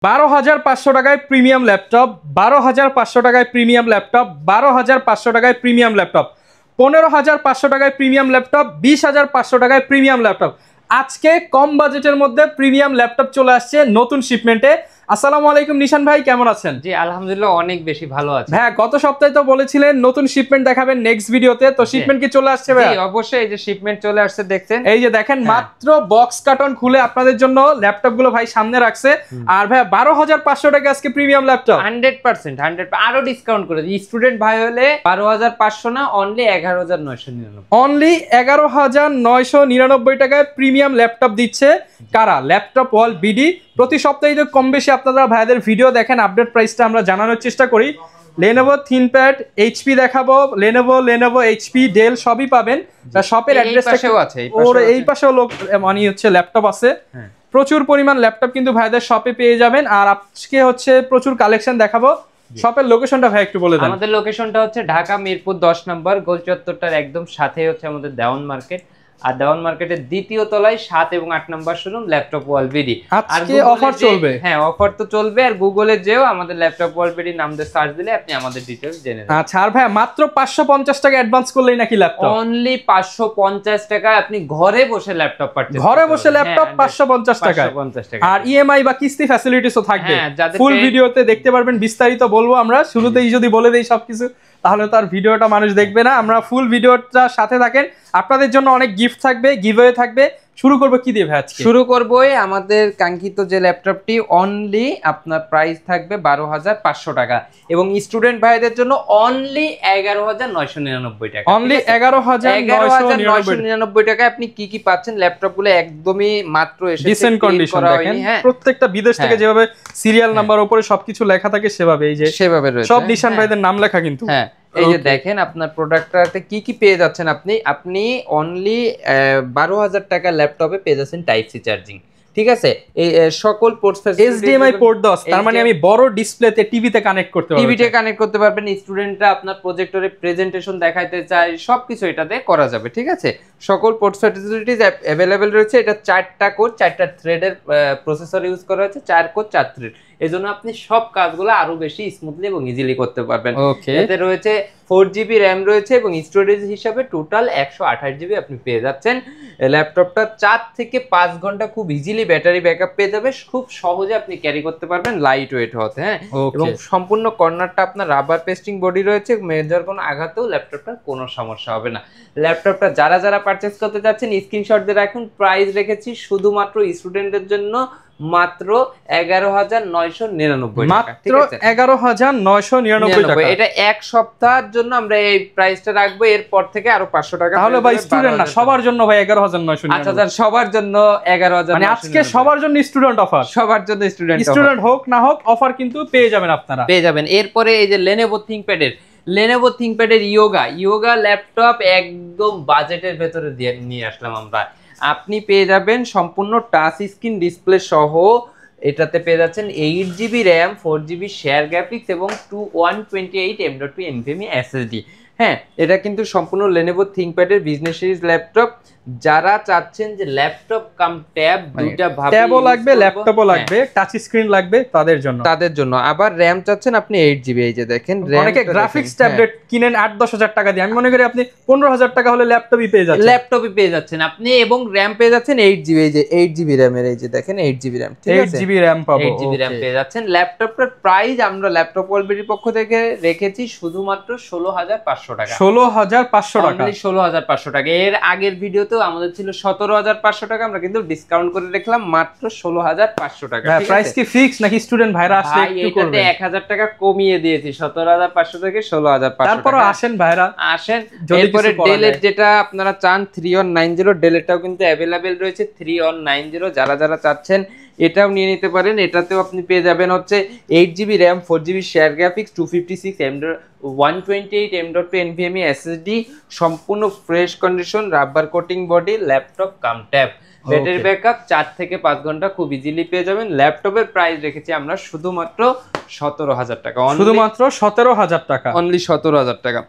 12,500 টাকায় premium laptop, 12,500 টাকায় premium laptop, 12,500 টাকায় প্রিমিয়াম ল্যাপটপ, 15,500 টাকায় প্রিমিয়াম ল্যাপটপ, 20,500 টাকায় প্রিমিয়াম ল্যাপটপ। আজকে কম বাজেটের মধ্যে প্রিমিয়াম ল্যাপটপ চলে আসছে নতুন শিপমেন্টে। আসসালামু আলাইকুম নিশান ভাই, কেমন আছেন? জি আলহামদুলিল্লাহ অনেক বেশি ভালো আছি। হ্যাঁ, গত সপ্তাহে তো বলেছিলেন নতুন শিপমেন্ট দেখাবেন নেক্সট ভিডিওতে, তো শিপমেন্ট কি চলে আসছে ভাই? জি অবশ্যই, এই যে শিপমেন্ট চলে আসছে দেখছেন, এই যে দেখেন মাত্র বক্স কার্টন খুলে আপনাদের জন্য ল্যাপটপ গুলো ভাই সামনে রাখছে। আর ভাই 12,500 টাকা আজকে প্রিমিয়াম ল্যাপটপ 100% আরো ডিসকাউন্ট করে দিই। স্টুডেন্ট ভাই হলে 12,500 না, অনলি 11,999। অনলি 11,999 টাকায় প্রিমিয়াম ল্যাপটপ দিচ্ছে কারা? ল্যাপটপ ওয়াল বিডি। প্রতি সপ্তাহে তো কম বেশি আপনারা ভাইদের ভিডিও দেখেন, আপডেট প্রাইসটা আমরা জানানোর চেষ্টা করি। Lenovo ThinkPad, HP দেখাবো, Lenovo HP, ডেল সবই পাবেন। শপের অ্যাড্রেসটা আছে, ওর এই পাশেও লোক মানে হচ্ছে ল্যাপটপ আছে। প্রচুর পরিমাণ ল্যাপটপ কিন্তু ভাইদের শপে পেয়ে যাবেন। আর আজকে হচ্ছে প্রচুর কালেকশন দেখাবো। শপের লোকেশনটা ভাই একটু বলে দেন। আমাদের লোকেশনটা হচ্ছে ঢাকা মিরপুর 10 নম্বর, গোল চত্বরটার একদম সাথে হচ্ছে আমাদের দেওয়ান মার্কেট। আর দেওয়ান মার্কেটের দ্বিতীয় তলায় 7 এবং 8 নম্বর শোরুম ল্যাপটপ ওয়াল বিডি। আজকে অফার চলবে। হ্যাঁ, অফার তো চলবে। আর গুগলে যেও আমাদের ল্যাপটপ ওয়াল বিডি নাম দিয়ে সার্চ দিলে আপনি আমাদের ডিটেইলস জেনে যাবেন। আচ্ছা, আর ভাই মাত্র 550 টাকা অ্যাডভান্স করলেই নাকি ল্যাপটপ? অনলি 550 টাকা আপনি ঘরে বসে ল্যাপটপ পারচেজ, ঘরে বসে ল্যাপটপ 550 টাকা। আর ইএমআই বা কিস্তি ফ্যাসিলিটিসও থাকবে। ফুল ভিডিওতে দেখতে পারবেন, বিস্তারিত বলবো আমরা। শুরুতেই যদি বলে দেই সবকিছু তাহলে তো আর ভিডিওটা মানুষ দেখবে না। আমরা ফুল ভিডিওটা সাথে থাকেন, আপনাদের জন্য অনেক গিফট থাকবে, গিভওয়ে থাকবে। শুরু করবো কি দিয়ে ভাই আজকে? শুরু করবোই আমাদের কাঙ্ক্ষিত যে ল্যাপটপটি, অনলি আপনার প্রাইস থাকবে 12,500 টাকা এবং স্টুডেন্ট ভাইদের জন্য অনলি 11,999 টাকা। অনলি 11,999 টাকা আপনি কি কি পাচ্ছেন? ল্যাপটপগুলো একদমই মাত্র এসেছে, ডিসেন্ট কন্ডিশন দেখেন। হ্যাঁ, প্রত্যেকটা বিদেশ থেকে যেভাবে সিরিয়াল নাম্বার উপরে সবকিছু লেখা থাকে সেভাবে, এই যে সেভাবে রয়েছে সব নিশান ভাইদের নাম লেখা কিন্তু। হ্যাঁ, এই যে দেখেন আপনার প্রোডাক্টটাতে কি কি পেয়ে যাচ্ছেন আপনি অনলি 12,000 টাকা ল্যাপটপে পেয়ে যাচ্ছেন টাইপ সি চার্জিং। ঠিক আছে, এই সকল পোর্টস ফ্যাসিলিটি, HDMI পোর্ট 10, তার মানে আমি বড় ডিসপ্লেতে টিভিতে কানেক্ট করতে পারবো। টিভিতে কানেক্ট করতে পারবেন। স্টুডেন্টরা আপনার প্রজেক্টরে প্রেজেন্টেশন দেখাইতে চায়, সবকিছু এটাতে করা যাবে। ঠিক আছে, সকল পোর্টস ফ্যাসিলিটিজ अवेलेबल রয়েছে। এটা 4টা কোর 4টা থ্রেডের প্রসেসর ইউজ করা হয়েছে, 4 কোর 4 থ্রেড। এজন্য আপনি সব কাজগুলো আরো বেশি স্মুথলি এবং ইজিলি করতে পারবেন। এতে রয়েছে 4GB র্যাম রয়েছে এবং স্টোরেজ হিসাবে টোটাল 128GB আপনি পেয়ে যাচ্ছেন। ল্যাপটপটা 4 থেকে 5 ঘন্টা খুব ইজিলি ব্যাটারি ব্যাকআপ পেয়ে যাবে। খুব সহজে আপনি ক্যারি করতে পারবেন, লাইট ওয়েট হতে। হ্যাঁ, এবং সম্পূর্ণ কর্নারটা আপনার রাবার পেস্টিং বডি রয়েছে, মেজর কোনো আঘাতেও ল্যাপটপটার কোনো সমস্যা হবে না। ল্যাপটপটা যারা পারচেজ করতে যাচ্ছেন স্ক্রিনশট দিয়ে রাখুন। প্রাইস রেখেছি শুধুমাত্র স্টুডেন্টদের জন্য মাত্র 11,999 টাকা। মাত্র 11,999 টাকা। এটা এক সপ্তাহের জন্য আমরা এই প্রাইসটা রাখবো, এরপর থেকে আরো 500 টাকা। তাহলে ভাই স্টুডেন্ট না, সবার জন্য ভাই 11,999। আচ্ছা, সবার জন্য 11,000, মানে আজকে সবার জন্য স্টুডেন্ট অফার। সবার জন্য স্টুডেন্ট হোক না হোক অফার কিন্তু পেয়ে যাবেন আপনারা, পেয়ে যাবেন। এরপরে এই যে Lenovo ThinkPad এর ইয়োগা ল্যাপটপ একদম বাজেটের ভেতরে নিয়ে আসলাম আমরা। আপনি পেয়ে যাবেন সম্পূর্ণ টাচ স্ক্রিন ডিসপ্লে সহ। এটাতে পেয়ে যাচ্ছেন 8GB RAM, 4GB share graphics এবং 128 M.2 NVMe SSD। হ্যাঁ, এটা কিন্তু সম্পূর্ণ Lenovo ThinkPad এর বিজনেস সিরিজ ল্যাপটপ। যারা চাচ্ছেন যে ল্যাপটপ কাম ট্যাব দুইটা ভাবে, ট্যাবও লাগবে ল্যাপটপও লাগবে, টাচ স্ক্রিন লাগবে, তাদের জন্য আবার র্যাম চাচ্ছেন আপনি 8GB। এই যে দেখেন, অনেকে গ্রাফিক্স ট্যাবলেট কিনেন 8-10 হাজার টাকা দিয়ে। আমি মনে করি আপনি 15,000 টাকা হলে ল্যাপটপই পেয়ে যাচ্ছেন আপনি, এবং র্যাম পেয়ে যাচ্ছেন 8GB। এই যে 8GB র্যামের, এই যে দেখেন 8GB র্যাম, ঠিক আছে, 8GB র্যাম পাবো, 8GB র্যাম পেয়ে যাচ্ছেন। ল্যাপটপটার প্রাইস আমরা ল্যাপটপ ওয়ালবিডির পক্ষ থেকে রেখেছি শুধুমাত্র 16,500 টাকা। 16,500 টাকা, 16,500 টাকা। এর আগের ভিডিওতেও আমাদের ছিল 17,500 টাকা, আমরা কিন্তু ডিসকাউন্ট করে রাখলাম মাত্র 16,500 টাকা। প্রাইস কি ফিক্স নাকি স্টুডেন্ট ভাইরা আসলে একটু করবে? 1000 টাকা কমিয়ে দিয়েছি, 17,500 থেকে 16,500। তারপরও আসেন ভাইরা, আসেন। এরপরে ডেলের যেটা আপনারা চান 3190, ডেলেরটাও কিন্তু अवेलेबल রয়েছে 3190। যারা চাচ্ছেন এটাও নিয়ে নিতে পারেন। এটাতেও আপনি পেয়ে যাবেন হচ্ছে 8GB RAM, 4GB share graphics, 128 M.2 NVMe SSD, সম্পূর্ণ fresh condition, rubber coating body, laptop কাম ট্যাব, ব্যাটারি ব্যাকআপ 4 থেকে 5 ঘন্টা খুব ইজিলি পেয়ে যাবেন। ল্যাপটপের প্রাইস রেখেছি আমরা শুধুমাত্র 17,000 টাকা, শুধুমাত্র 17,000 টাকা, অনলি 17,000 টাকা।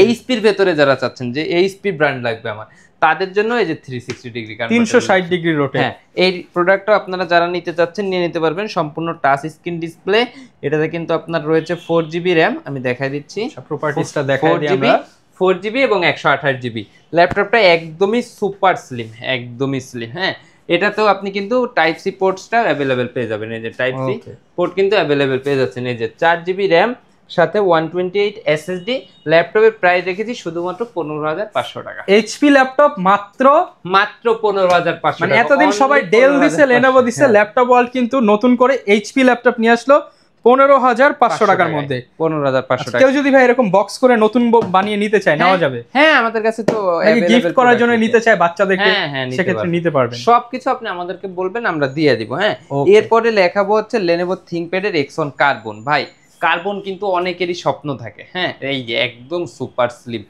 এইচপির ভেতরে যারা চাচ্ছেন যে এইচপি ব্র্যান্ড লাগবে আমার, তাদের জন্য এই যে 360 ডিগ্রি 360 ডিগ্রি রোটেট। হ্যাঁ, এই প্রোডাক্টটা আপনারা যারা নিতে চাচ্ছেন নিয়ে নিতে পারবেন। সম্পূর্ণ টাচ স্ক্রিন ডিসপ্লে, এটাতে কিন্তু আপনার রয়েছে 4GB RAM, আমি দেখাই দিচ্ছি প্রপার্টিজটা দেখাই দিই আমরা। 4GB এবং 128GB। ল্যাপটপটা একদমই সুপার স্লিম, একদমই স্লিম। হ্যাঁ, এটাতেও আপনি কিন্তু টাইপ সি পোর্টসটা অ্যাভেলেবেল পেয়ে যাবেন। এই যে টাইপ সি পোর্ট কিন্তু অ্যাভেলেবেল পেয়ে যাচ্ছেন। এই যে 4GB RAM সাথে 128 SSD। ল্যাপটপের প্রাইস রেখেছি শুধুমাত্র 15,500 টাকা। এইচপি ল্যাপটপ মাত্র 15,500 মানে টাকা। এতদিন সবাই ডেল দিছে, লেনোভো দিছে, ল্যাপটপ ওয়ার্ল্ড কিন্তু নতুন করে এইচপি ল্যাপটপ নিয়ে আসলো 15,500 টাকার মধ্যে। 15,500 টাকা। কেউ যদি ভাই এরকম বক্স করে নতুন বানিয়ে নিতে চায়, নেওয়া যাবে? হ্যাঁ, আমাদের কাছে তো গিফট করার জন্য নিতে চায় বাচ্চাদেরকে, সেক্ষেত্রে নিতে পারবেন। সবকিছু আপনি আমাদেরকে বলবেন, আমরা দিয়ে দিব। হ্যাঁ, এরপরে লেখাবো হচ্ছে লেনোভো থিংকপ্যাডের এক্সন কার্বন। ভাই, কার্বন কিন্তু অনেকেরই স্বপ্ন থাকে। হ্যাঁ, এই যে একদম সুপার স্লিম,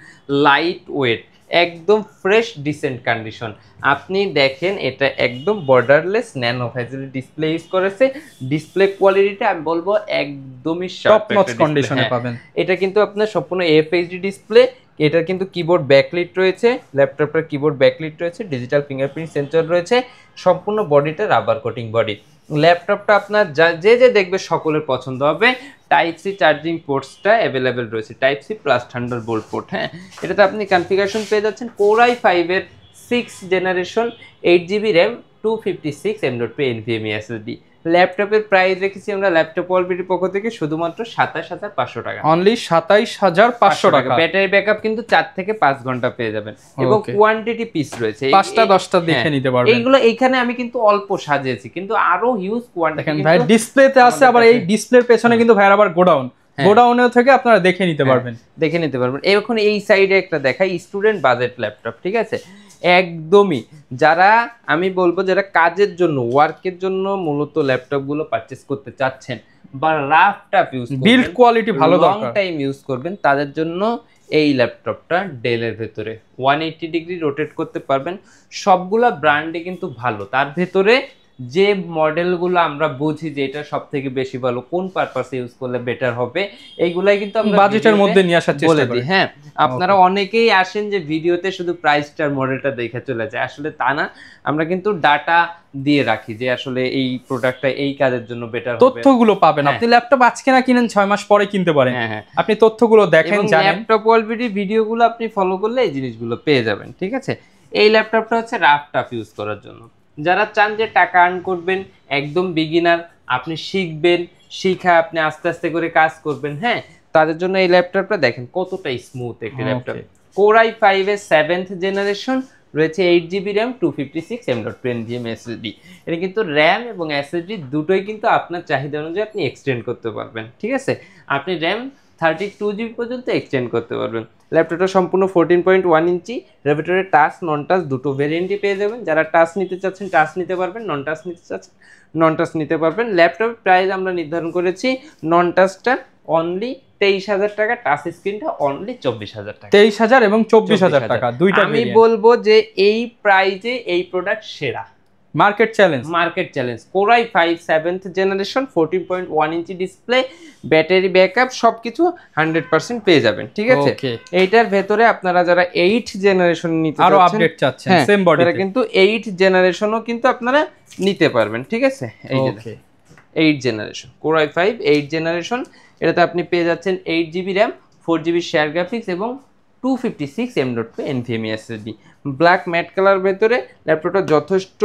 লাইট ওয়েট, একদম ফ্রেশ ডিসেন্ট কন্ডিশন। আপনি দেখেন এটা একদম borderless nano facility display use করেছে। ডিসপ্লে কোয়ালিটিটা আমি বলবো একদমই টপ নচ কন্ডিশনে পাবেন। এটা কিন্তু আপনার সম্পূর্ণ এফএইচডি ডিসপ্লে। এটা কিন্তু কিবোর্ড ব্যাকলিট রয়েছে, ল্যাপটপের কিবোর্ড ব্যাকলিট রয়েছে, ডিজিটাল ফিঙ্গারপ্রিন্ট সেন্সর রয়েছে, সম্পূর্ণ বডিটা রাবার কোটিং বডি। ল্যাপটপটা আপনার যে দেখবে সকলের পছন্দ হবে। টাইপ সি চার্জিং পোর্টসটা অ্যাভেলেবেল রয়েছে, type C plus Thunderbolt port. হ্যাঁ, এটাতে আপনি কনফিগারেশন পেয়ে যাচ্ছেন Core i5 এর 6th generation, 8GB RAM, 256 M.2 NVMe SSD। ল্যাপটপের প্রাইস রেখেছি আমরা ল্যাপটপ ওয়ার্ল্ডের পক্ষ থেকে শুধুমাত্র 27,500 টাকা। অনলি 27,500 টাকা। ব্যাটারি ব্যাকআপ কিন্তু 4 থেকে 5 ঘন্টা পেয়ে যাবেন এবং কোয়ান্টিটি পিস রয়েছে 5টা 10টা দেখে নিতে পারবেন। এইগুলো এইখানে আমি কিন্তু অল্প সাজিয়েছি, কিন্তু আরো হিউজ কোয়ান্টিটি। দেখেন ভাই, ডিসপ্লেতে আছে, আবার এই ডিসপ্লের পেছনে কিন্তু ভাই আবার গোডাউনেও থেকে আপনারা দেখে নিতে পারবেন। এখন এই সাইডে একটা দেখাই, স্টুডেন্ট বাজেট ল্যাপটপ। ঠিক আছে, একদমই যারা আমি বলবো যারা কাজের জন্য, ওয়ার্কের জন্য মূলত ল্যাপটপ গুলো পারচেজ করতে চাচ্ছেন বা রাফ টাফ ইউজ করবেন, বিল্ড কোয়ালিটি ভালো দরকার, লং টাইম ইউজ করবেন, তাদের জন্য এই ল্যাপটপটা ডেলের ভেতরে 180 ডিগ্রি রোটেট করতে পারবেন। সবগুলা ব্র্যান্ডে কিন্তু ভালো, তার ভেতরে যে মডেলগুলো আমরা বুঝি যে এটা সবথেকে বেশি ভালো, কোন পারপাসে ইউজ করলে বেটার হবে, এইগুলাই কিন্তু আমরা বাজেটের মধ্যে নিয়ে আসার চেষ্টা করি। হ্যাঁ, আপনারা অনেকেই আসেন যে ভিডিওতে শুধু প্রাইসটার মডেলটা দেখে চলে যায়, আসলে তা না। আমরা কিন্তু ডাটা দিয়ে রাখি যে আসলে এই প্রোডাক্টটা এই কাজের জন্য বেটার হবে, তথ্যগুলো পাবেন। আপনি ল্যাপটপ আজকে না কিনেন 6 মাস পরে কিনতে পারেন। আপনি তথ্যগুলো দেখেন, জানেন। ল্যাপটপ ওয়ার্ল্ড ভিডিওগুলো আপনি ফলো করলে এই জিনিসগুলো পেয়ে যাবেন। ঠিক আছে, এই ল্যাপটপটা হচ্ছে রাফ টাফ ইউজ করার জন্য। যারা চান যে টাকা আর্ন করবেন, একদম বিগিনার, আপনি শিখবেন, শিখা আপনি আস্তে আস্তে করে কাজ করবেন, হ্যাঁ, তাদের জন্য এই ল্যাপটপটা দেখেন কতটা স্মুথ একটি ল্যাপটপ। Core i5 এর 7th জেনারেশন রয়েছে, 8GB RAM, 256 M.2 NVMe SSD। এটা কিন্তু র্যাম এবং এসএসডি দুটোই কিন্তু আপনার চাহিদা অনুযায়ী আপনি এক্সটেন্ড করতে পারবেন। ঠিক আছে, আপনি র্যাম 32GB পর্যন্ত এক্সটেন্ড করতে পারবেন। ল্যাপটপটা সম্পূর্ণ 14.1 ইঞ্চি, এর ভিতরে টাচ নন টাচ দুটো ভেরিয়েন্টই পেয়ে যাবেন। যারা টাচ নিতে চাচ্ছেন টাচ নিতে পারবেন, নন টাচ নিতে চাচ্ছেন নন টাচ নিতে পারবেন। ল্যাপটপের প্রাইস আমরা নির্ধারণ করেছি নন টাচটা অনলি 23,000 টাকা, টাচ স্ক্রিনটা অনলি 24,000 টাকা। 23,000 এবং 24,000 টাকা দুইটা। আমি বলবো যে এই প্রাইজে এই প্রোডাক্ট সেরা, market challenge. Core i5 7th generation, 14.1 inch display, battery backup সবকিছু 100% পেয়ে যাবেন। ঠিক আছে, এইটার ভেতরে আপনারা যারা 8th জেনারেশন নিতে আরো আপডেট চাচ্ছেন, সেম বডি, তারা কিন্তু 8th জেনারেশনও কিন্তু আপনারা নিতে পারবেন। ঠিক আছে, এই যে 8th generation Core i5 8th generation, এটাতে আপনি পেয়ে যাচ্ছেন 8GB RAM, 4GB share graphics এবং 256 M.2 NVMe SSD। Black matte colour ভেতরে ল্যাপটপটা যথেষ্ট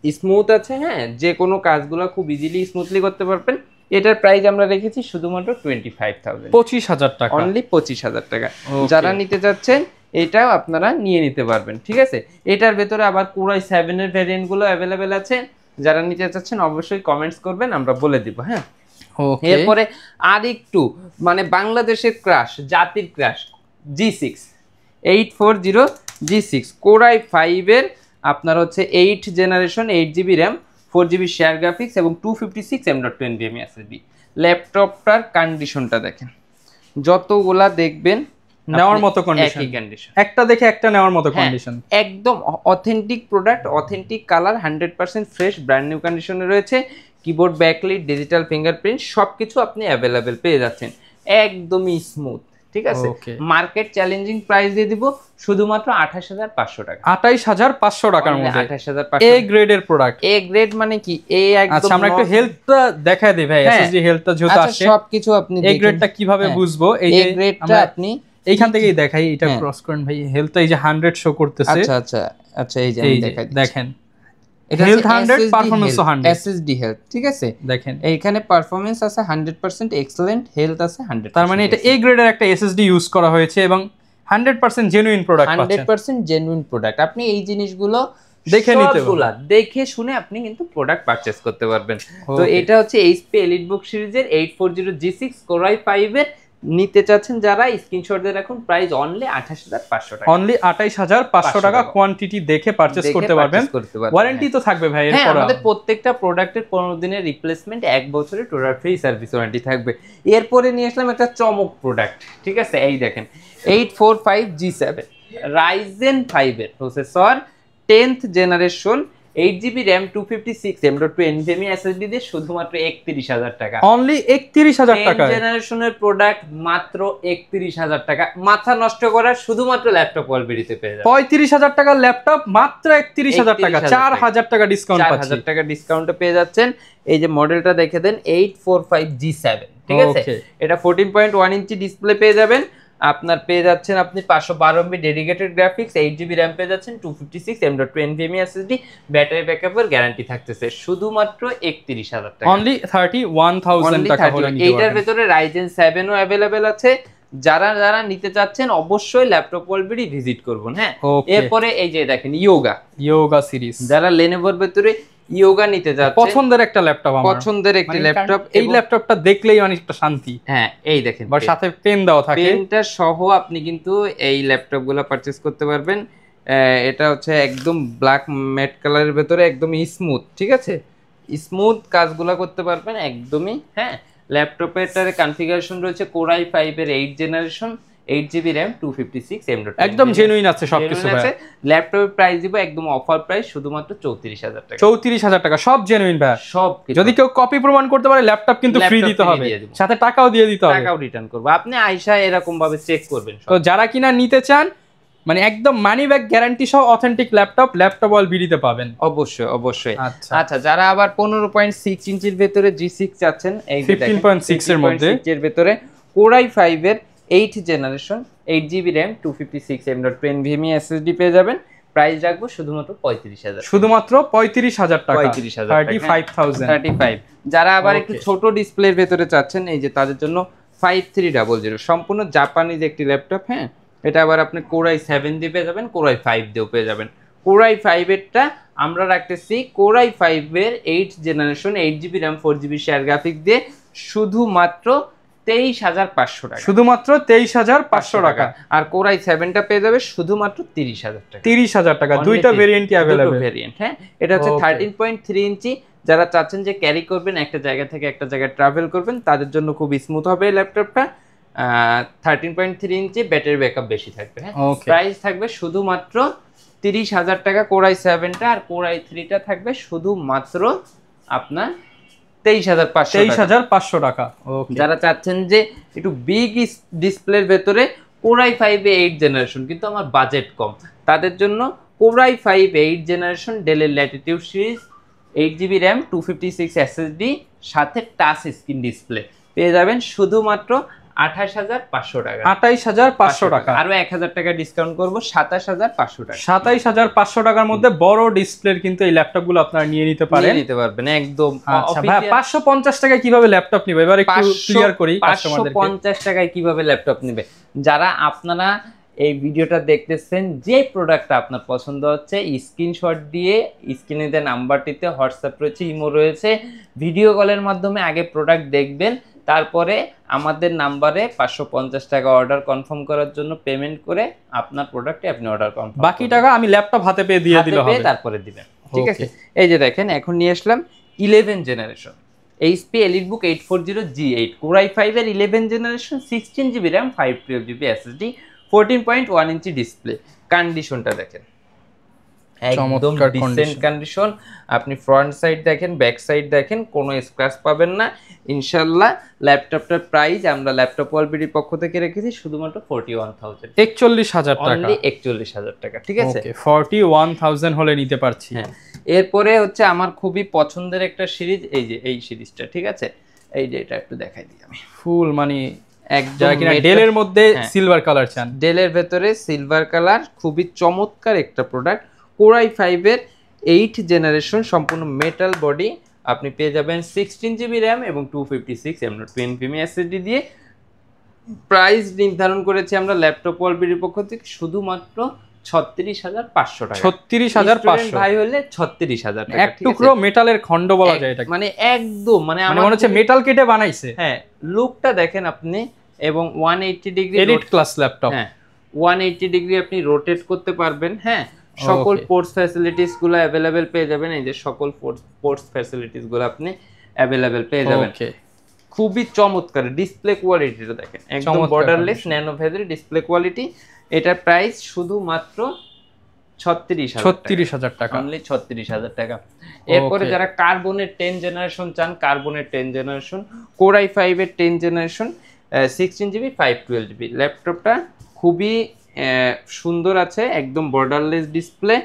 স্মুথ আছে। হ্যাঁ, যে কোনো কাজগুলো খুব ইজিলি স্মুথলি করতে পারবেন। এটার প্রাইস আমরা রেখেছি শুধুমাত্র 25,000 টাকা, অনলি 25,000 টাকা। যারা নিতে যাচ্ছেন এটাও আপনারা নিয়ে নিতে পারবেন। ঠিক আছে, এটার ভেতরে আবার Core i7 এর ভ্যারিয়েন্টগুলো অ্যাভেলেবেল আছে। যারা নিতে চাচ্ছেন অবশ্যই কমেন্টস করবেন, আমরা বলে দিব। হ্যাঁ, এরপরে আর একটু মানে বাংলাদেশের ক্রাশ, জাতির crush, G6 840 G6 Core i5 এর আপনার হচ্ছে 8th generation, 8GB RAM, 4GB share graphics এবং 256 M.2 NVMe SSD। ল্যাপটপটার কন্ডিশনটা দেখেন, যতগুলা দেখবেন নেওয়ার মতো কন্ডিশন, একটা দেখে একটা নেওয়ার মতো কন্ডিশন, একদম authentic product, authentic colour, 100% fresh brand new কন্ডিশনে রয়েছে। কিবোর্ড ব্যাকলিট, ডিজিটাল ফিঙ্গারপ্রিন্ট সবকিছু আপনি অ্যাভেলেবেল পেয়ে যাচ্ছেন, একদমই স্মুথ। ঠিক আছে, Okay. মার্কেট চ্যালেঞ্জিং প্রাইস দিয়ে দিব শুধুমাত্র 28500 টাকা। 28500 টাকার মধ্যে 28500 এ গ্রেডের প্রোডাক্ট। এ গ্রেড মানে কি? এ একদম। আচ্ছা আমরা একটু হেলথটা দেখায় দেই ভাই, এসএসডি হেলথটা যেহেতু আসে সবকিছু আপনি এ গ্রেডটা কিভাবে বুঝবো? এই যে গ্রেডটা আপনি এইখান থেকেই দেখাই, এটা ক্রস করেন ভাই, হেলথটা এই যে 100 শো করতেছে। আচ্ছা আচ্ছা আচ্ছা, এই যে আমি দেখাই দিচ্ছি, দেখেন এটা হেলথ 100 পারফরম্যান্স 100, এসএসডি হেলথ, ঠিক আছে। দেখেন এইখানে পারফরম্যান্স আছে 100%, এক্সেলেন্ট হেলথ আছে 100%। তার মানে এটা এ গ্রেডের একটা এসএসডি ইউজ করা হয়েছে এবং 100% জেনুইন প্রোডাক্ট পাচ্ছেন। 100% জেনুইন প্রোডাক্ট। আপনি এই জিনিসগুলো দেখে নিতে সবগুলা দেখে শুনে আপনি কিন্তু প্রোডাক্ট পারচেজ করতে পারবেন। তো এটা হচ্ছে এইচপি এলিটবুক সিরিজের 840G6 Core i5 এর নিতে চাচ্ছেন যারা, স্ক্রিনশট দিয়ে রাখুন। প্রাইস অনলি 28500 টাকা, অনলি 28500 টাকা। কোয়ান্টিটি দেখে পারচেজ করতে পারবেন। ওয়ারেন্টি তো থাকবে ভাই এর পরে? আমাদের প্রত্যেকটা প্রোডাক্টের 15 দিনের রিপ্লেসমেন্ট, 1 বছরের টোটাল ফ্রি সার্ভিস ওয়ারেন্টি থাকবে। এরপরে নিয়ে আসলাম একটা চমক প্রোডাক্ট, ঠিক আছে। এই দেখেন 845G7 Ryzen 5 এর processor, 10th generation, 8GB RAM, 256 M.2 NVMe SSD দিয়ে শুধুমাত্র 31000 টাকা। অনলি 31000 টাকা জেনারেশনের প্রোডাক্ট মাত্র 31000 টাকা। মাথা নষ্ট করার শুধুমাত্র ল্যাপটপ ওয়ালবিডিতে পেয়ে যাবেন। 35000 টাকার ল্যাপটপ মাত্র 31000 টাকা, 4000 টাকা ডিসকাউন্ট পাচ্ছেন। 4000 টাকা ডিসকাউন্টে পেয়ে যাচ্ছেন। এই যে মডেলটা দেখে দেন 845G7, ঠিক আছে। এটা 14.1 ইঞ্চি ডিসপ্লে পেয়ে যাবেন। আপনার পেয়ে যাচ্ছেন আপনি 512 MB dedicated graphics, 8GB RAM পেয়ে যাচ্ছেন, 256 M.2 NVMe SSD, ব্যাটারি ব্যাকআপের গ্যারান্টি থাকতেছে শুধুমাত্র 31000 টাকা। অনলি 31000 টাকা হলে নিতে পারবেন। এইটার ভিতরে Ryzen 7 ও अवेलेबल আছে। যারা যারা নিতে চাচ্ছেন অবশ্যই ল্যাপটপ ওয়ালবিডি ভিজিট করবেন। হ্যাঁ, এরপরে এই যে দেখেন ইয়োগা সিরিজ, যারা লেনোভোর ভিতরে ইয়োগা নিতে যাচ্ছেন, পছন্দের একটা ল্যাপটপ, আমার পছন্দের একটি ল্যাপটপ। এই ল্যাপটপটা দেখলেই অনেকটা শান্তি। হ্যাঁ, এই দেখেন আর সাথে পেন দাও থাকে, পেনটা সহ আপনি কিন্তু এই ল্যাপটপগুলো পারচেজ করতে পারবেন। এটা হচ্ছে একদম ব্ল্যাক ম্যাট কালারের ভিতরে একদম স্মুথ, ঠিক আছে, স্মুথ কাজগুলো করতে পারবেন একদমই। হ্যাঁ, ল্যাপটপের কনফিগারেশন রয়েছে Core i5 এর 8th generation, 8GB RAM, 256 M.2 একদম জেনুইন আছে সবকিছু ভাই। ল্যাপটপের প্রাইস দিব একদম অফার প্রাইস শুধুমাত্র 34000 টাকা। 34000 টাকা, সব জেনুইন ভাই, সব। যদি কেউ কপি প্রমাণ করতে পারে ল্যাপটপ কিন্তু ফ্রি দিতে হবে, সাথে টাকাও দিয়ে দিতে হবে, টাকাও রিটার্ন করব। আপনি আয়শা এরকম ভাবে চেক করবেন। তো যারা কিনা নিতে চান, মানে একদম মানি ব্যাক গ্যারান্টি সহ অথেন্টিক ল্যাপটপ ওয়ালবিডিতে পাবেন। অবশ্যই অবশ্যই। আচ্ছা, যারা আবার 15.6 ইঞ্চির ভিতরে G6 চাচ্ছেন, এই 15.6 এর মধ্যে এর ভিতরে Core i5 এর 8th generation, 8GB RAM, 256 M.2 NVMe SSD পেয়ে যাবেন। প্রাইস রাখবো শুধুমাত্র 35000, শুধুমাত্র 35000 টাকা, 35। যারা আবার একটু ছোট ডিসপ্লের ভিতরে চাচ্ছেন, এই যে তাদের জন্য 5300, সম্পূর্ণ জাপানিজ একটি ল্যাপটপ। হ্যাঁ, এটা আবার আপনি Core i7 দিয়ে পেয়ে যাবেন, Core i5 দিয়েও পেয়ে যাবেন। Core i5 এরটা আমরা রাখতেছি Core i5 এর 8th generation, 8GB RAM, 4GB share graphics দিয়ে শুধুমাত্র 23500 টাকা, শুধুমাত্র 23500 টাকা। আর Core i7 টা পেয়ে যাবে শুধুমাত্র 30000 টাকা। 30000 টাকা, দুইটা ভেরিয়েন্টই अवेलेबल। ভেরিয়েন্ট, হ্যাঁ, এটা হচ্ছে 13.3 ইঞ্চি। যারা চাচ্ছেন যে ক্যারি করবেন, একটা জায়গা থেকে একটা জায়গায় ট্রাভেল করবেন, তাদের জন্য খুব স্মুথ হবে এই ল্যাপটপটা। 13.3 ইঞ্চি, ব্যাটারি ব্যাকআপ বেশি থাকবে। হ্যাঁ, প্রাইস থাকবে শুধুমাত্র 30000 টাকা Core i7 টা, আর Core i3 টা থাকবে শুধুমাত্র আপনার 23500 টাকা। যারা চাচ্ছেন যে একটু বিগ ডিসপ্লের ভেতরে Core i5 8th জেনারেশন, কিন্তু আমার বাজেট কম, তাদের জন্য Core i5 8th জেনারেশন ডেলের latitude series, 8GB RAM, 256 SSD, সাথে টাচ স্ক্রিন ডিসপ্লে পেয়ে যাবেন শুধুমাত্র 28500 টাকা। 28500 টাকা, আরো 1000 টাকা ডিসকাউন্ট করব, 27500 টাকা। 27500 টাকার মধ্যে বড় ডিসপ্লের কিন্তু এই ল্যাপটপগুলো আপনারা নিয়ে নিতে পারবেন একদম। আচ্ছা ভাই, 550 টাকায় কিভাবে ল্যাপটপ নিবে এবার একটু ক্লিয়ার করি কাস্টমারদেরকে। 550 টাকায় কিভাবে ল্যাপটপ নিবে? যারা আপনারা এই ভিডিওটা দেখতেছেন, যে প্রোডাক্টটা আপনার পছন্দ হচ্ছে, স্ক্রিনশট দিয়ে স্ক্রিনে দেওয়া নাম্বারটিতে হোয়াটসঅ্যাপ রয়েছে, ইমো রয়েছে, ভিডিও কলের মাধ্যমে আগে প্রোডাক্ট দেখবেন, তারপরে আমাদের নাম্বারে 550 টাকা অর্ডার কনফার্ম করার জন্য পেমেন্ট করে আপনার প্রোডাক্টে আপনি অর্ডার কনফার্ম, বাকি টাকা আমি ল্যাপটপ হাতে পেয়ে দিয়ে দিলে হবে, তারপরে দিবেন। ঠিক আছে, এই যে দেখেন এখন নিয়ে আসলাম 11 generation HP EliteBook 840G8 Core i5 এর 11 generation, 16GB RAM, 512GB SSD, 14.1 inch display. কন্ডিশনটা দেখেন একদম ডিসেন্ট কন্ডিশন। আপনি ফ্রন্ট সাইড দেখেন, ব্যাক সাইড দেখেন, কোনো স্ক্র্যাচ পাবেন না ইনশাআল্লাহ। ল্যাপটপটার প্রাইস আমরা ল্যাপটপ ওয়ালবিডির পক্ষ থেকে রেখেছি শুধুমাত্র 41,000, 41,000 টাকা, অনলি 41,000 টাকা, ঠিক আছে? ওকে 41,000 হলে নিতে পারছি। হ্যাঁ, এরপরে হচ্ছে আমার খুবই পছন্দের একটা সিরিজ, এই যে এই সিরিজটা, ঠিক আছে? এই যে এটা একটু দেখাই দিই আমি, ফুল মানে একদম ডেলের মধ্যে সিলভার কালার চান, ডেলের ভেতরে সিলভার কালার, খুবই চমৎকার একটা প্রোডাক্ট। Core i5 এর 8th জেনারেশন, সম্পূর্ণ মেটাল বডি। আপনি পেয়ে যাবেন 16 জিবি র্যাম এবং 256 M.2 NVMe SSD দিয়ে। প্রাইস নির্ধারণ করেছি আমরা ল্যাপটপ ওয়ালবিডির পক্ষ থেকে শুধুমাত্র 36,500 টাকা। 36,500 ভাই হলে 36,000 টাকা, এক টুকরো মেটালের খন্ড বলা যায় এটা, মানে একদম মানে মনে হচ্ছে মেটাল কেটে বানাইছে। হ্যাঁ, লুকটা দেখেন আপনি, এবং 180 ডিগ্রি এলিট ক্লাস ল্যাপটপ। হ্যাঁ, 180 ডিগ্রি আপনি রোটেট করতে পারবেন। হ্যাঁ, সকল পোর্টস ফ্যাসিলিটিস গুলো अवेलेबल পেয়ে যাবেন। এই যে সকল পোর্টস ফ্যাসিলিটিস গুলো আপনি अवेलेबल পেয়ে যাবেন। খুবই চমৎকার ডিসপ্লে কোয়ালিটিটা দেখেন, একদম borderless nano bezel display quality. এটার প্রাইস শুধুমাত্র 36,000 টাকা, অনলি 36,000 টাকা। এরপরে যারা কার্বনের 10 জেনারেশন চান, কার্বনের 10 জেনারেশন, Core i5 এর 10 জেনারেশন, 16 জিবি 512 জিবি ল্যাপটপটা খুবই সুন্দর আছে, একদম borderless display,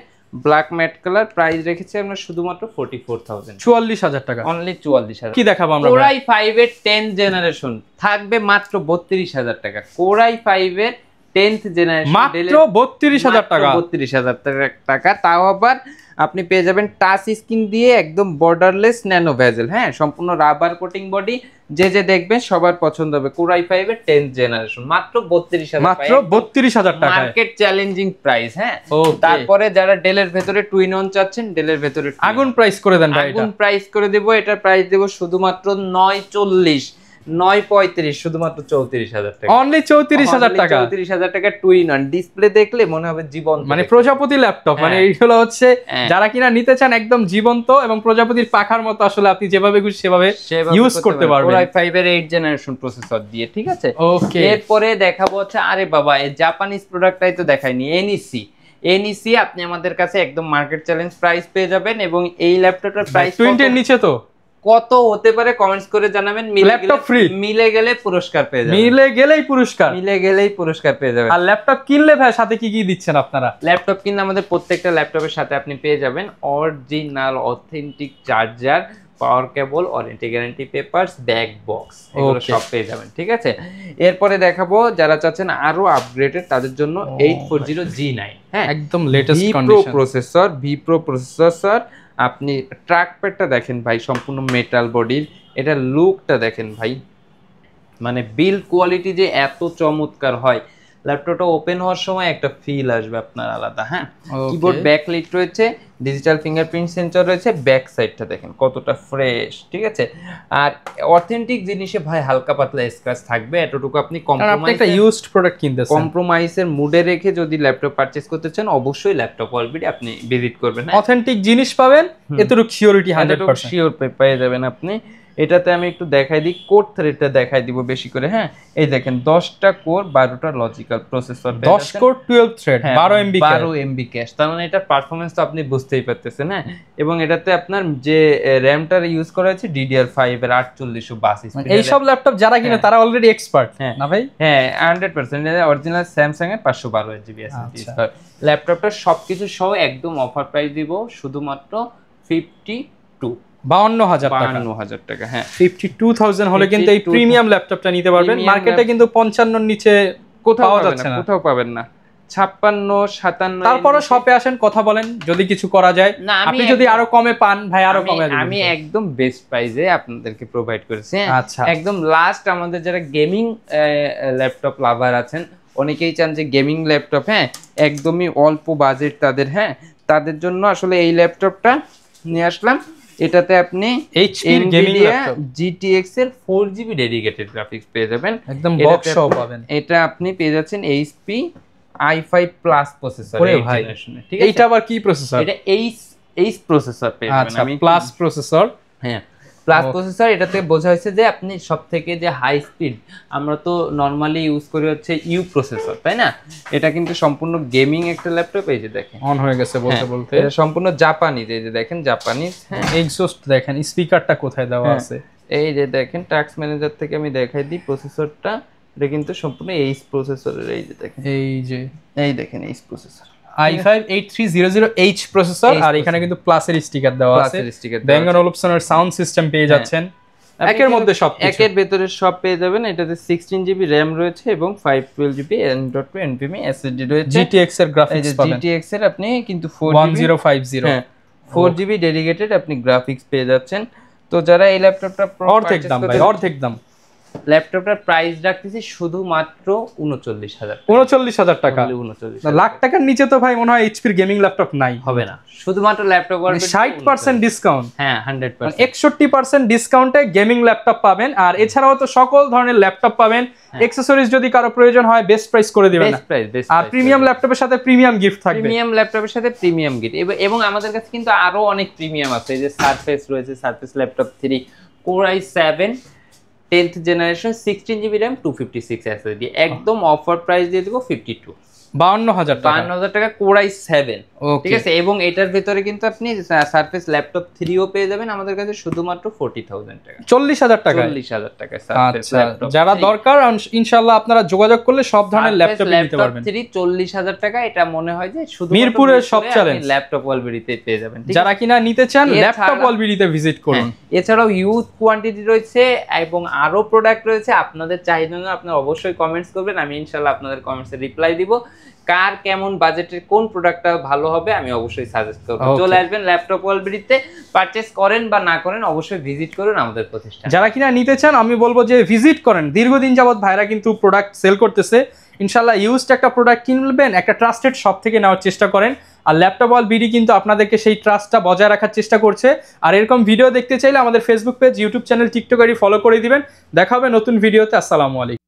black matte colour. Price রেখেছি আমরা শুধুমাত্র 44,000, 44,000 টাকা, অনলি 44,000। কি দেখাবো আমরা? Core i5 এর 10 জেনারেশন থাকবে মাত্র 32,000 টাকা। Core i5 এর 10th জেনারেশন মাত্র 32,000 টাকা, 32,000 টাকা। তাও আবার আপনি পেয়ে যাবেন টাচ স্ক্রিন দিয়ে, একদম বর্ডারলেস ন্যানো ভেজেল। হ্যাঁ, সম্পূর্ণ রাবার কোটিং বডি, যে দেখবেন সবার পছন্দ হবে। Core i5 এর 10th জেনারেশন মাত্র 32,000, মাত্র 32,000 টাকা, মার্কেট চ্যালেঞ্জিং প্রাইস। হ্যাঁ, তারপরে যারা ডেলের ভেতরে টুইন অন চাচ্ছেন, ডেলের ভেতরে আগুন প্রাইস করে দেন ভাই, আগুন প্রাইস করে দেব। এটা প্রাইস দেব শুধুমাত্র 940, 935, শুধুমাত্র 34,000 টাকা, অনলি 34,000 টাকা। 34,000 টাকা টুইন অন। ডিসপ্লে দেখলে মনে হবে জীবন্ত, মানে প্রজাপতি ল্যাপটপ। মানে এইগুলো হচ্ছে যারা কিনা নিতে চান একদম জীবন্ত এবং প্রজাপতির পাখার মতো, আসলে আপনি যেভাবে খুশি সেভাবে ইউজ করতে পারবেন। Core i5 এর 8 জেনারেশন প্রসেসর দিয়ে, ঠিক আছে? ওকে, এরপরে দেখাবো হচ্ছে, আরে বাবা এই জাপানিজ প্রোডাক্টটাই তো দেখাইনি, NEC। আপনি আমাদের কাছে একদম মার্কেট চ্যালেঞ্জ প্রাইস পেয়ে যাবেন, এবং এই ল্যাপটপটার প্রাইস 20 এর নিচে তো কত হতে পারে কমেন্টস করে জানাবেন। ল্যাপটপ ফ্রি, মিলে গেলে পুরস্কার পেয়ে যাবেন, মিলে গেলেই পুরস্কার পেয়ে যাবেন। আর ল্যাপটপ কিনলে ভাই সাথে কি কি দিচ্ছেন আপনারা? ল্যাপটপ কিনলে আমাদের প্রত্যেকটা ল্যাপটপের সাথে আপনি পেয়ে যাবেন original authentic charger, power cable, warranty guarantee papers, back box, এগুলো সব পেয়ে যাবেন, ঠিক আছে? এরপরে দেখাবো যারা চাচ্ছেন আরো আপগ্রেডেড, তাদের জন্য 840G9, হ্যাঁ, একদম latest condition processor, V-Pro processor. আপনি ট্র্যাক প্যাডটা দেখেন ভাই, সম্পূর্ণ মেটাল বডির। এটা লুকটা দেখেন ভাই, মানে বিল্ড কোয়ালিটি যে এত চমৎকার হয়, ল্যাপটপটা ওপেন হওয়ার সময় একটা ফিল আসবে আপনার আলাদা। হ্যাঁ, কিবোর্ড ব্যাকলাইট রয়েছে, ডিজিটাল ফিঙ্গারপ্রিন্ট সেন্সর রয়েছে, ব্যাক সাইডটা দেখেন কতটা ফ্রেশ, ঠিক আছে? আর অথেন্টিক জিনিসে ভাই হালকা পাতলা স্ক্র্যাচ থাকবে, এতটুকু আপনি একটা ইউজড প্রোডাক্ট কিনতেছেন, কম্প্রোমাইজের মুডে রেখে যদি ল্যাপটপ পারচেজ করতে চান, অবশ্যই ল্যাপটপ ওয়ালবিডি আপনি ভিজিট করবেন। অথেন্টিক জিনিস পাবেন, এতটুকু সিওরিটি 100% শিওর পেয়ে যাবেন আপনি। এটাতে আমি একটু দেখাই দিই, কোর থ্রেডটা দেখাই দিব বেশি করে। হ্যাঁ, এই দেখেন 10টা কোর, 12টা logical processor, 10 core 12 thread, 12 MB cache. তার মানে এটার পারফরম্যান্স তো আপনি বুঝতেই পারতেছেন। হ্যাঁ, এবং এটাতে আপনার যে র্যামটা ইউজ করা হয়েছে DDR5 এর 840 স্পিড। এই সব ল্যাপটপ যারা কিনে তারা অলরেডি এক্সপার্ট না ভাই? হ্যাঁ, 100% অরিজিনাল স্যামসাং এর 512GB SSD। ল্যাপটপটা সবকিছু সহ একদম অফার প্রাইস দিব শুধুমাত্র 52,000 টাকা। হ্যাঁ, 52,000 হলে কিন্তু এই প্রিমিয়াম ল্যাপটপটা নিতে পারবেন। মার্কেটে কিন্তু 55 এর নিচে কোথাও যাচ্ছে না, কোথাও পাবেন না। 56, 57। তারপরে শপে আসেন, কথা বলেন, যদি কিছু করা যায়। আপনি যদি আরো কমে পান ভাই, আরো কমে দিবেন। আমি একদম বেস্ট প্রাইসে আপনাদেরকে প্রোভাইড করেছি। আচ্ছা, একদম লাস্ট আমাদের যারা গেমিং ল্যাপটপ লাভার আছেন, অনেকেই চান যে গেমিং ল্যাপটপ, হ্যাঁ, একদমই অল্প বাজেট তাদের, হ্যাঁ, তাদের জন্য আসলে এই ল্যাপটপটা নিয়ে আসলাম। এটাতে আপনি এইচপি গেমিং ল্যাপটপ GTX এর 4GB ডেডিকেটেড গ্রাফিক্স পেয়ে যাবেন, একদম বক্স সহ পাবেন। এটা আপনি পেয়ে যাচ্ছেন HP i5 প্লাস প্রসেসর, ঠিক আছে? এইটা আবার কি প্রসেসর? এটা H প্রসেসর পেয়ে যাবেন। আমি প্লাস প্রসেসর। হ্যাঁ, প্লাস প্রসেসর, এটাতে বোঝা হয়েছে যে আপনি সবথেকে যে হাই স্পিড, আমরা তো নরমালি ইউজ করি হচ্ছে ইউ প্রসেসর, তাই না? এটা কিন্তু সম্পূর্ণ গেমিং একটা ল্যাপটপ। এই যে দেখেন অন হয়ে গেছে বলতে বলতে। এটা সম্পূর্ণ জাপানিজ, এই যে দেখেন জাপানিজ। হ্যাঁ, এক্সস্ট দেখেন, স্পিকারটা কোথায় দেওয়া আছে, এই যে দেখেন টাস্ক ম্যানেজার থেকে আমি দেখাই দিই প্রসেসরটা, এটা কিন্তু সম্পূর্ণ এইচ প্রসেসরের। এই যে দেখেন, এই দেখেন H processor, i5 8300H processor, আর এখানে কিন্তু প্লাসের স্টিকার দেওয়া আছে। Bang & Olufsenের সাউন্ড সিস্টেম পেয়ে যাচ্ছেন, একের মধ্যে সব, একের ভেতরে সব পেয়ে যাবেন। এটাতে 16GB RAM রয়েছে এবং 512GB M.2 NVMe SSD রয়েছে। GTX এর গ্রাফিক্স পাবেন, GTX এর আপনি কিন্তু 1050, 4GB ডেডিকেটেড আপনি গ্রাফিক্স পেয়ে যাচ্ছেন। তো যারা এই ল্যাপটপটা অর্ধেক দাম ভাই, অর্ধেক দাম, ল্যাপটপটার প্রাইস রাখতেছি শুধুমাত্র 39,000 টাকা। 39,000 লাখ টাকার নিচে তো ভাই মনে হয় এইচপির গেমিং ল্যাপটপ নাই, হবে না। শুধুমাত্র ল্যাপটপ 60% ডিসকাউন্ট, হ্যাঁ 100%, 61% ডিসকাউন্টে গেমিং ল্যাপটপ পাবেন। আর এছাড়াও তো সকল ধরনের ল্যাপটপ পাবেন, অ্যাকসেসরিজ যদি কারো প্রয়োজন হয় বেস্ট প্রাইস করে দিবেন। আর প্রিমিয়াম ল্যাপটপের সাথে প্রিমিয়াম গিফট থাকবে, প্রিমিয়াম ল্যাপটপের সাথে প্রিমিয়াম গিফট। এবং আমাদের কাছে কিন্তু আরো অনেক প্রিমিয়াম আছে। এই যে সারফেস রয়েছে, surface laptop 3 Core i7 10th generation 16GB RAM 256 SSD, একদম অফার প্রাইস দিয়ে দেব 52,000 টাকা Core i7, ঠিক আছে? এবং এটার ভিতরে কিন্তু আপনি সারফেস ল্যাপটপ 3ও পেয়ে যাবেন আমাদের কাছে শুধুমাত্র 40,000 টাকা, 40,000 টাকা, 40,000 টাকা সারফেস ল্যাপটপ। যারা দরকার ইনশাআল্লাহ আপনারা যোগাযোগ করলে সব ধরনের ল্যাপটপ নিতে পারবেন। 40,000 টাকা, এটা মনে হয় যে শুধু মিরপুরের সব চ্যালেঞ্জ ল্যাপটপ ওয়ালবিডিতে পেয়ে যাবেন। যারা কিনা নিতে চান ল্যাপটপ ওয়ালবিডিতে ভিজিট করুন। এছাড়াও হিউজ কোয়ান্টিটি রয়েছে এবং আরো প্রোডাক্ট রয়েছে। আপনাদের চাহিদা অনুযায়ী আপনারা অবশ্যই কমেন্টস করবেন, আমি ইনশাআল্লাহ আপনাদের কমেন্টসে রিপ্লাই দিব। কার কেমন বাজেটের কোন প্রোডাক্টটা ভালো হবে আমি অবশ্যই সাজেস্ট করব। চলে আসবেন ল্যাপটপ ওয়ালবিডিতে, পারচেজ করেন বা না করেন অবশ্যই ভিজিট করুন আমাদের প্রতিষ্ঠান। যারা কিনা নিতে চান আমি বলবো যে ভিজিট করেন, দীর্ঘদিন যাবত ভাইরা কিন্তু প্রোডাক্ট সেল করতেছে। ইনশাআল্লাহ ইউজড একটা প্রোডাক্ট কিনবেন, একটা ট্রাস্টেড শপ থেকে নেওয়ার চেষ্টা করেন। আর ল্যাপটপ ওয়ালবিডি কিন্তু আপনাদেরকে সেই ট্রাস্টটা বজায় রাখার চেষ্টা করছে। আর এরকম ভিডিও দেখতে চাইলে আমাদের Facebook page, YouTube channel, TikTok ID follow করে দিবেন। দেখা হবে নতুন ভিডিওতে। আসসালামু আলাইকুম।